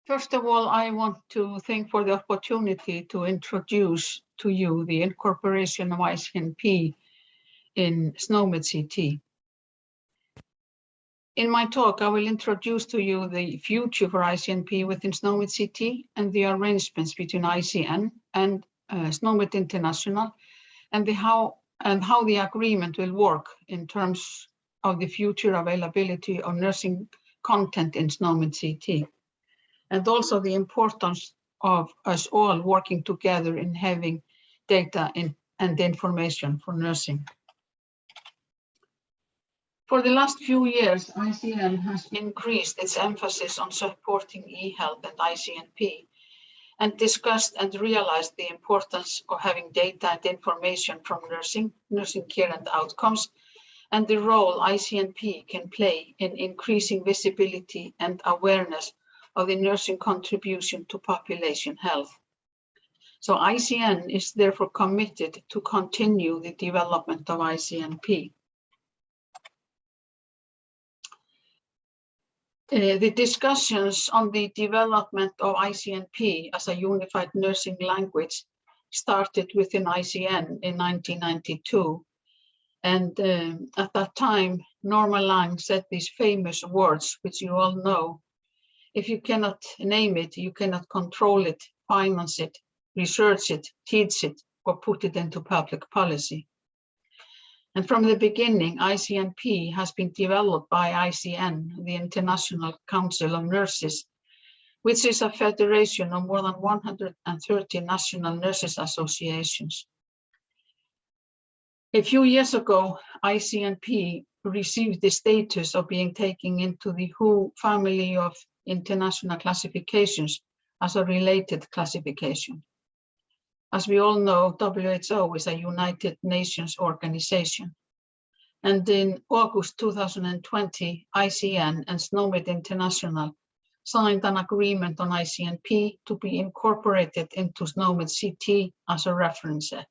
First of all, I want to thank for the opportunity to introduce to you the incorporation of ICNP in SNOMED CT. In my talk, I will introduce to you the future for ICNP within SNOMED CT and the arrangements between ICN and SNOMED International, and how the agreement will work in terms of the future availability of nursing content in SNOMED CT, and also the importance of us all working together in having data and information for nursing. For the last few years, ICN has increased its emphasis on supporting e-health and ICNP, and discussed and realized the importance of having data and information from nursing care and outcomes, and the role ICNP can play in increasing visibility and awareness of the nursing contribution to population health. So ICN is therefore committed to continue the development of ICNP. The discussions on the development of ICNP as a unified nursing language started within ICN in 1992. And at that time, Norma Lang said these famous words, which you all know: if you cannot name it, you cannot control it, finance it, research it, teach it, or put it into public policy. And from the beginning, ICNP has been developed by ICN, the International Council of Nurses, which is a federation of more than 130 national nurses associations. A few years ago, ICNP received the status of being taken into the WHO family of international classifications as a related classification. As we all know, WHO is a United Nations organization. And in August 2020, ICN and SNOMED International signed an agreement on ICNP to be incorporated into SNOMED CT as a reference set.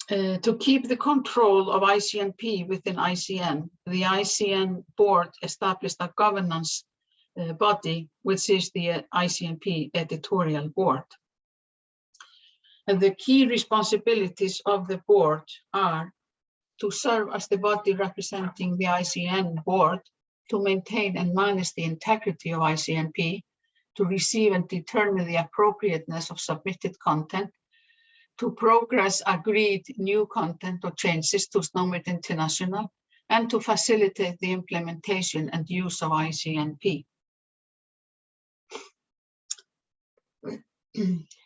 To keep the control of ICNP within ICN, the ICN board established a governance body, which is the ICNP editorial board. And the key responsibilities of the board are to serve as the body representing the ICN board, to maintain and manage the integrity of ICNP, to receive and determine the appropriateness of submitted content, to progress agreed new content or changes to SNOMED International, and to facilitate the implementation and use of ICNP.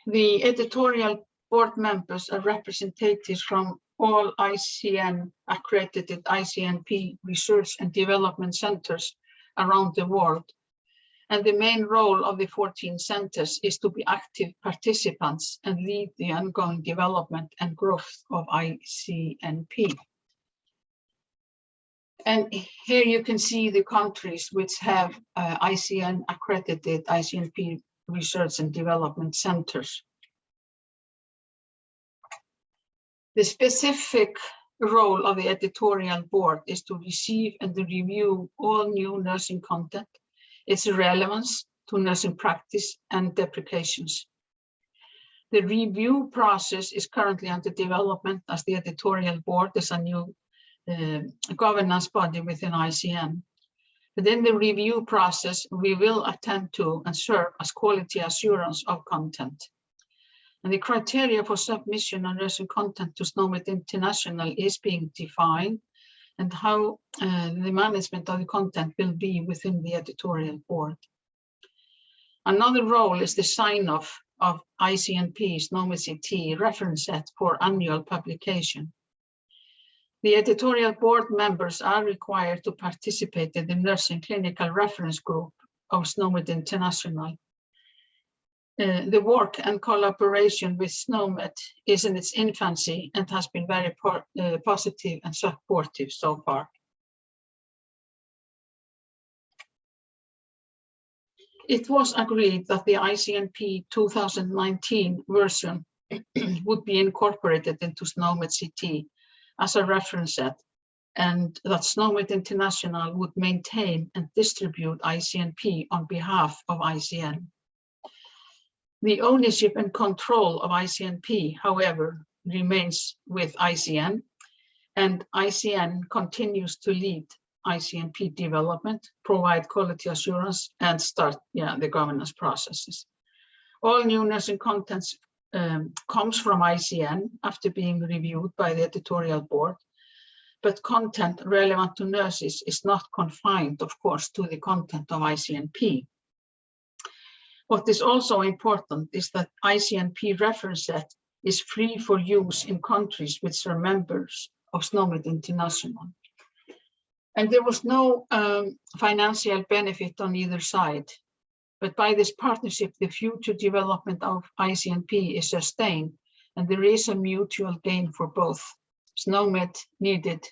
The editorial board members are representatives from all ICN accredited ICNP research and development centers around the world. And the main role of the 14 centers is to be active participants and lead the ongoing development and growth of ICNP. And here you can see the countries which have ICN accredited ICNP research and development centers. The specific role of the editorial board is to receive and review all new nursing content, its relevance to nursing practice and deprecations. The review process is currently under development, as the editorial board is a new governance body within ICN. Within the review process, we will attend to and serve as quality assurance of content. And the criteria for submission of nursing content to SNOMED International is being defined, and how the management of the content will be within the editorial board. Another role is the sign-off of ICNP SNOMED CT reference set for annual publication. The editorial board members are required to participate in the nursing clinical reference group of SNOMED International. The work and collaboration with SNOMED is in its infancy and has been very positive and supportive so far. It was agreed that the ICNP 2019 version would be incorporated into SNOMED CT as a reference set, and that SNOMED International would maintain and distribute ICNP on behalf of ICN. The ownership and control of ICNP, however, remains with ICN, and ICN continues to lead ICNP development, provide quality assurance, and start the governance processes. All new nursing contents comes from ICN after being reviewed by the editorial board, but content relevant to nurses is not confined, of course, to the content of ICNP. What is also important is that ICNP reference set is free for use in countries which are members of SNOMED International. And there was no financial benefit on either side. But by this partnership, the future development of ICNP is sustained, and there is a mutual gain for both. SNOMED needed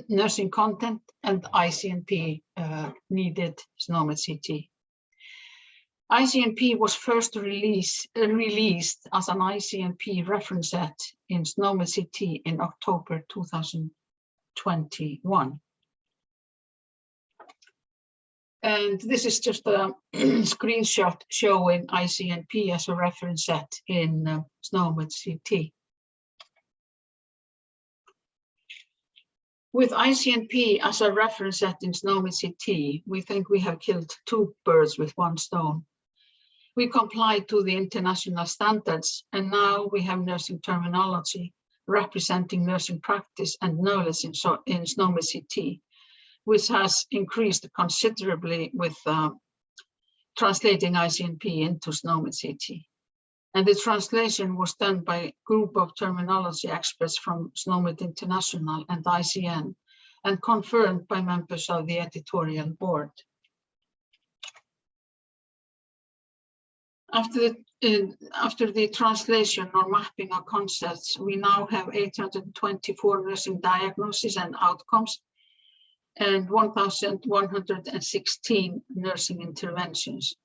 nursing content, and ICNP needed SNOMED CT. ICNP was first released as an ICNP reference set in SNOMED CT in October 2021. And this is just a screenshot showing ICNP as a reference set in SNOMED CT. With ICNP as a reference set in SNOMED CT, we think we have killed two birds with one stone. We complied to the international standards, and now we have nursing terminology representing nursing practice and knowledge in SNOMED CT, which has increased considerably with translating ICNP into SNOMED CT. And the translation was done by a group of terminology experts from SNOMED International and ICN, and confirmed by members of the editorial board. After the translation or mapping of concepts, we now have 824 nursing diagnoses and outcomes, and 1,116 nursing interventions.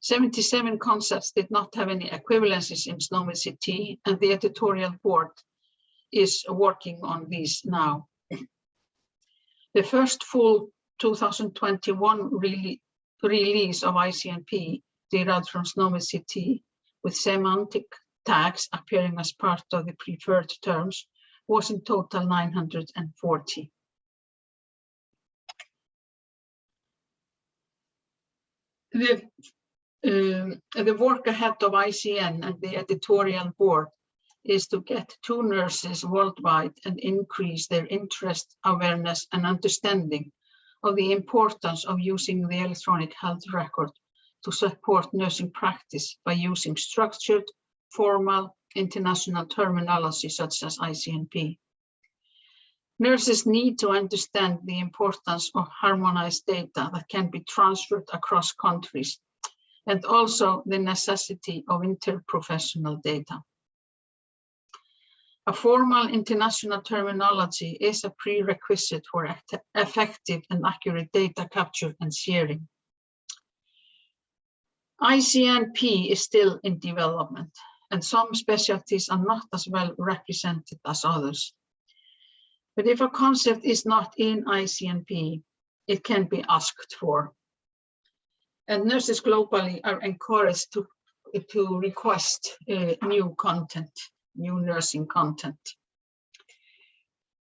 77 concepts did not have any equivalences in SNOMED CT, and the editorial board is working on these now. The first full 2021 release of ICNP derived from SNOMED CT with semantic tags appearing as part of the preferred terms was in total 940. The work ahead of ICN and the editorial board is to get to nurses worldwide and increase their interest, awareness, and understanding of the importance of using the electronic health record to support nursing practice by using structured, formal, international terminology such as ICNP. Nurses need to understand the importance of harmonized data that can be transferred across countries, and also the necessity of interprofessional data. A formal international terminology is a prerequisite for effective and accurate data capture and sharing. ICNP is still in development, and some specialties are not as well represented as others. But if a concept is not in ICNP, it can be asked for. And nurses globally are encouraged to request new content, new nursing content.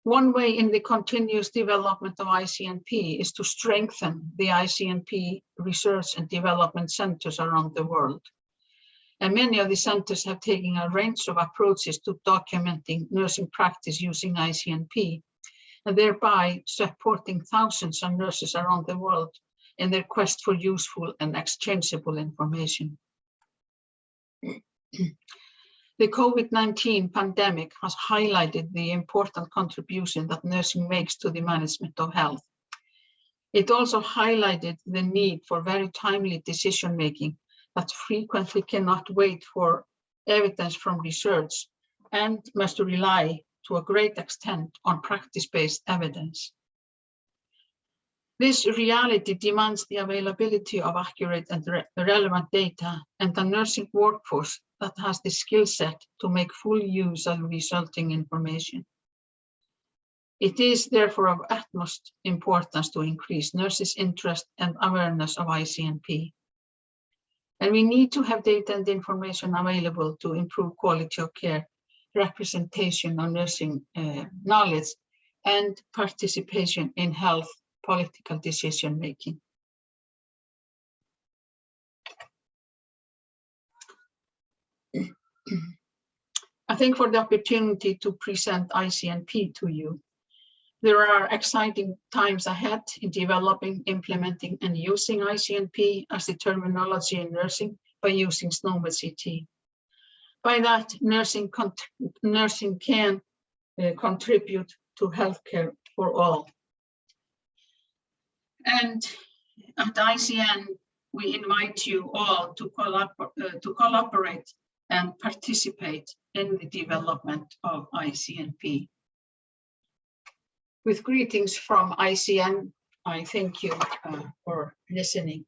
One way in the continuous development of ICNP is to strengthen the ICNP research and development centers around the world. And many of the centers have taken a range of approaches to documenting nursing practice using ICNP, and thereby supporting thousands of nurses around the world in their quest for useful and exchangeable information. The COVID-19 pandemic has highlighted the important contribution that nursing makes to the management of health. It also highlighted the need for very timely decision-making that frequently cannot wait for evidence from research and must rely to a great extent on practice-based evidence. This reality demands the availability of accurate and relevant data and a nursing workforce that has the skill set to make full use of resulting information. It is therefore of utmost importance to increase nurses' interest and awareness of ICNP. And we need to have data and information available to improve quality of care, representation of nursing knowledge, and participation in health political decision making. I thank for the opportunity to present ICNP to you. There are exciting times ahead in developing, implementing, and using ICNP as the terminology in nursing by using SNOMED CT. By that, nursing can contribute to healthcare for all. And at ICN, we invite you all to collaborate and participate in the development of ICNP. With greetings from ICN, I thank you for listening.